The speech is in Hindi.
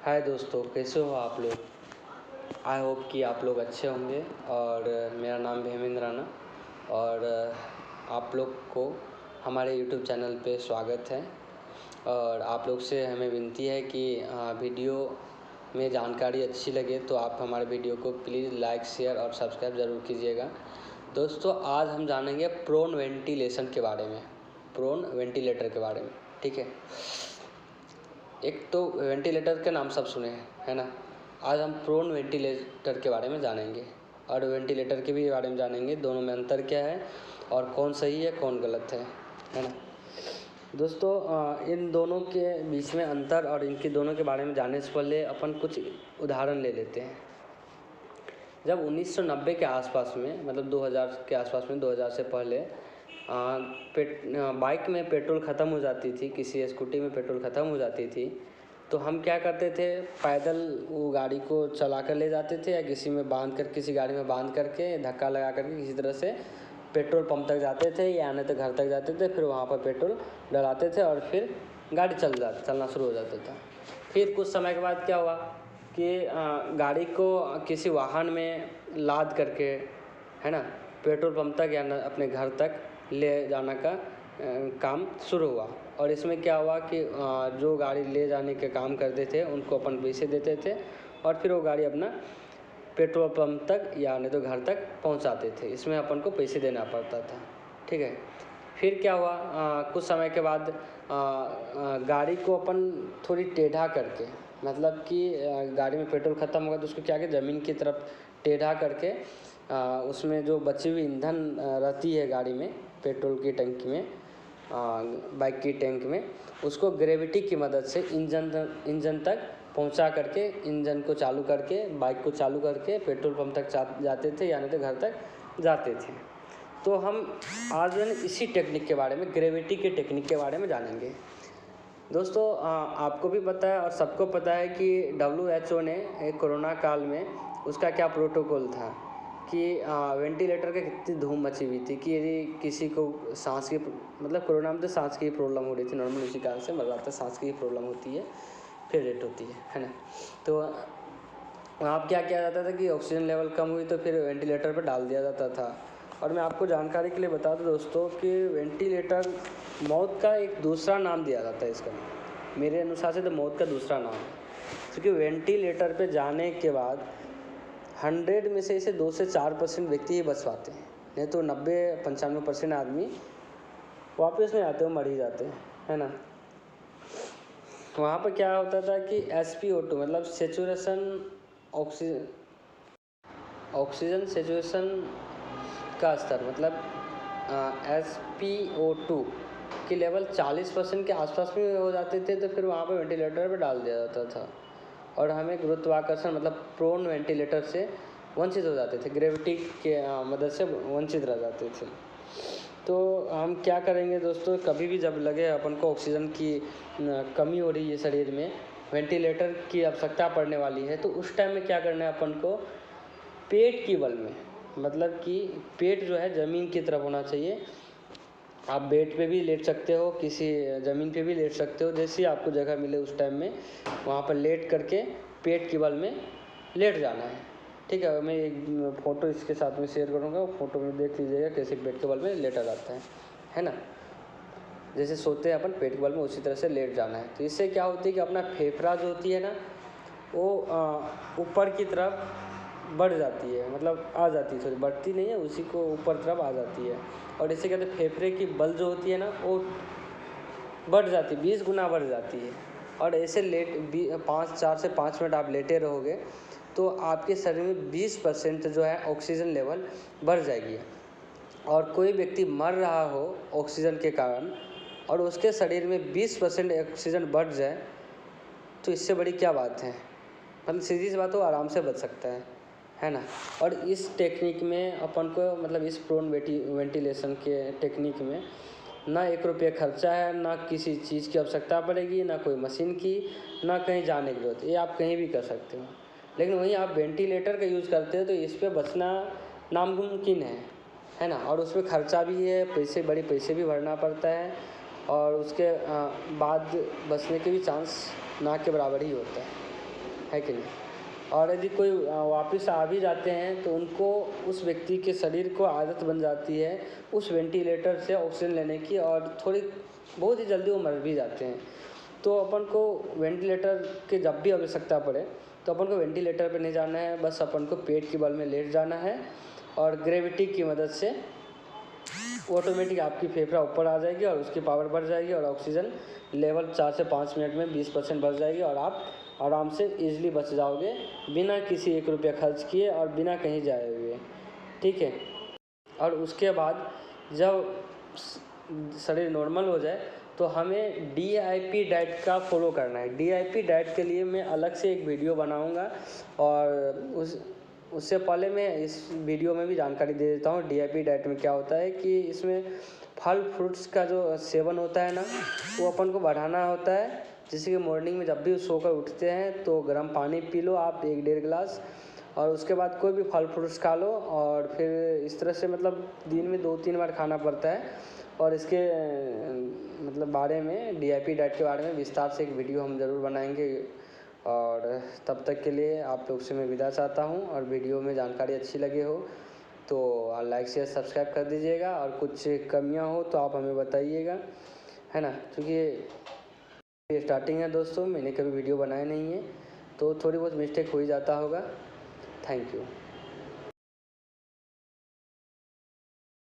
हाय दोस्तों, कैसे हो आप लोग। आई होप कि आप लोग अच्छे होंगे। और मेरा नाम हेमेंद्र राणा और आप लोग को हमारे यूट्यूब चैनल पे स्वागत है। और आप लोग से हमें विनती है कि वीडियो में जानकारी अच्छी लगे तो आप हमारे वीडियो को प्लीज़ लाइक, शेयर और सब्सक्राइब ज़रूर कीजिएगा। दोस्तों, आज हम जानेंगे प्रोन वेंटिलेशन के बारे में, प्रोन वेंटिलेटर के बारे में। ठीक है, एक तो वेंटिलेटर का नाम सब सुने हैं, है ना। आज हम प्रोन वेंटिलेटर के बारे में जानेंगे और वेंटिलेटर के भी बारे में जानेंगे, दोनों में अंतर क्या है और कौन सही है कौन गलत है ना। दोस्तों, इन दोनों के बीच में अंतर और इनके दोनों के बारे में जानने से पहले अपन कुछ उदाहरण ले लेते हैं। जब 1990 के आसपास में, मतलब 2000 के आसपास में, 2000 से पहले बाइक में पेट्रोल ख़त्म हो जाती थी, किसी स्कूटी में पेट्रोल ख़त्म हो जाती थी, तो हम क्या करते थे, पैदल वो गाड़ी को चला कर ले जाते थे या किसी में बांध कर, किसी गाड़ी में बांध करके धक्का लगा करके किसी तरह से पेट्रोल पंप तक जाते थे या आने तक घर तक जाते थे। फिर वहाँ पर पेट्रोल डलाते थे और फिर गाड़ी चलना शुरू हो जाता था। फिर कुछ समय के बाद क्या हुआ कि गाड़ी को किसी वाहन में लाद करके, है ना, पेट्रोल पंप तक या अपने घर तक ले जाने का काम शुरू हुआ। और इसमें क्या हुआ कि जो गाड़ी ले जाने के काम करते थे उनको अपन पैसे देते थे और फिर वो गाड़ी अपना पेट्रोल पंप तक या नहीं तो घर तक पहुंचाते थे। इसमें अपन को पैसे देना पड़ता था। ठीक है, फिर क्या हुआ, कुछ समय के बाद गाड़ी को अपन थोड़ी टेढ़ा करके, मतलब कि गाड़ी में पेट्रोल ख़त्म होगा तो उसको क्या किया, ज़मीन की तरफ टेढ़ा करके उसमें जो बची हुई ईंधन रहती है गाड़ी में, पेट्रोल की टंकी में, बाइक की टैंक में, उसको ग्रेविटी की मदद से इंजन तक पहुंचा करके, इंजन को चालू करके, बाइक को चालू करके पेट्रोल पंप तक जाते थे यानी तो घर तक जाते थे। तो हम आज जो है इसी टेक्निक के बारे में, ग्रेविटी के टेक्निक के बारे में जानेंगे। दोस्तों, आपको भी पता है और सबको पता है कि WHO ने कोरोना काल में उसका क्या प्रोटोकॉल था कि वेंटिलेटर की कितनी धूम मची हुई थी कि यदि किसी को सांस की, मतलब कोरोना में तो सांस की प्रॉब्लम हो रही थी, नॉर्मल उसी कारण से मर रहा था, सांस की प्रॉब्लम होती है, फिर डेथ होती है ना। तो वहाँ क्या किया जाता था कि ऑक्सीजन लेवल कम हुई तो फिर वेंटिलेटर पर डाल दिया जाता था। और मैं आपको जानकारी के लिए बता दूं दोस्तों कि वेंटिलेटर मौत का एक दूसरा नाम दिया जाता है इसका। मेरे अनुसार से तो मौत का दूसरा नाम है, क्योंकि वेंटिलेटर पे जाने के बाद 100 में से इसे 2 से 4% व्यक्ति ही बच पाते हैं, नहीं तो 90-95% आदमी वापस नहीं आते, वो मर ही जाते हैं, है ना। वहाँ पर क्या होता था कि SpO2 मतलब ऑक्सीजन सेचुरेशन का स्तर, मतलब SpO2 की लेवल 40% के आसपास में हो जाते थे तो फिर वहाँ पर वेंटिलेटर पर डाल दिया जाता था और हमें गुरुत्वाकर्षण मतलब प्रोन वेंटिलेटर से वंचित हो जाते थे, ग्रेविटी के मदद से वंचित रह जाते थे। तो हम क्या करेंगे दोस्तों, कभी भी जब लगे अपन को ऑक्सीजन की कमी हो रही है शरीर में, वेंटिलेटर की आवश्यकता पड़ने वाली है, तो उस टाइम में क्या करना है अपन को, पेट की बल में, मतलब कि पेट जो है ज़मीन की तरफ होना चाहिए। आप बेड पे भी लेट सकते हो, किसी ज़मीन पे भी लेट सकते हो, जैसी आपको जगह मिले उस टाइम में वहाँ पर लेट करके पेट के बल में लेट जाना है। ठीक है, मैं एक फ़ोटो इसके साथ में शेयर करूँगा, फ़ोटो में देख लीजिएगा कैसे पेट के बल में लेटा जाता है ना। जैसे सोते हैं अपन पेट के बल में, उसी तरह से लेट जाना है। तो इससे क्या होती है कि अपना फेफड़ा जो होती है ना, वो ऊपर की तरफ बढ़ जाती है, मतलब आ जाती है, थोड़ी बढ़ती नहीं है, उसी को ऊपर तरफ आ जाती है। और इससे कहते हैं फेफड़े की बल जो होती है ना, वो बढ़ जाती है, 20 गुना बढ़ जाती है। और ऐसे 4 से 5 मिनट आप लेटे रहोगे तो आपके शरीर में 20% जो है ऑक्सीजन लेवल बढ़ जाएगी। और कोई व्यक्ति मर रहा हो ऑक्सीजन के कारण और उसके शरीर में 20% ऑक्सीजन बढ़ जाए तो इससे बड़ी क्या बात है, मतलब सीधी सी बात हो, आराम से बच सकता है ना। और इस टेक्निक में अपन को, मतलब इस प्रोन वेंटिलेशन के टेक्निक में ना 1 रुपये खर्चा है, ना किसी चीज़ की आवश्यकता पड़ेगी, ना कोई मशीन की, ना कहीं जाने की जरूरत, ये आप कहीं भी कर सकते हो। लेकिन वहीं आप वेंटिलेटर का यूज़ करते हो तो इस पर बचना नामुमकिन है ना। और उसमें खर्चा भी है, बड़े पैसे भी भरना पड़ता है और उसके बाद बचने के भी चांस ना के बराबर ही होता है। है कि नहीं। और यदि कोई वापस आ भी जाते हैं तो उनको उस व्यक्ति के शरीर को आदत बन जाती है उस वेंटिलेटर से ऑक्सीजन लेने की, और थोड़ी बहुत ही जल्दी वो मर भी जाते हैं। तो अपन को वेंटिलेटर की जब भी आवश्यकता पड़े तो अपन को वेंटिलेटर पे नहीं जाना है, बस अपन को पेट के बल में लेट जाना है और ग्रेविटी की मदद से ऑटोमेटिक आपकी फेफड़ा ऊपर आ जाएगी और उसकी पावर बढ़ जाएगी और ऑक्सीजन लेवल 4 से 5 मिनट में 20% बढ़ जाएगी और आप आराम से इजीली बच जाओगे बिना किसी 1 रुपया खर्च किए और बिना कहीं जाए हुए, ठीक है। और उसके बाद जब शरीर नॉर्मल हो जाए तो हमें DIP डाइट का फॉलो करना है। DIP डाइट के लिए मैं अलग से एक वीडियो बनाऊंगा और उससे पहले मैं इस वीडियो में भी जानकारी दे देता हूँ। DIP डाइट में क्या होता है कि इसमें फल फ्रूट्स का जो सेवन होता है ना, वो अपन को बढ़ाना होता है। जैसे कि मॉर्निंग में जब भी सोकर उठते हैं तो गर्म पानी पी लो आप 1-1.5 गिलास, और उसके बाद कोई भी फल फ्रूट्स खा लो, और फिर इस तरह से मतलब दिन में 2-3 बार खाना पड़ता है। और इसके मतलब बारे में DIP डाइट के बारे में विस्तार से एक वीडियो हम ज़रूर बनाएंगे। और तब तक के लिए आप लोग से मैं विदा चाहता हूँ, और वीडियो में जानकारी अच्छी लगे हो तो लाइक शेयर सब्सक्राइब कर दीजिएगा, और कुछ कमियाँ हो तो आप हमें बताइएगा, है ना। क्योंकि ये स्टार्टिंग है दोस्तों, मैंने कभी वीडियो बनाया नहीं है तो थोड़ी बहुत मिस्टेक हो ही जाता होगा। Thank you.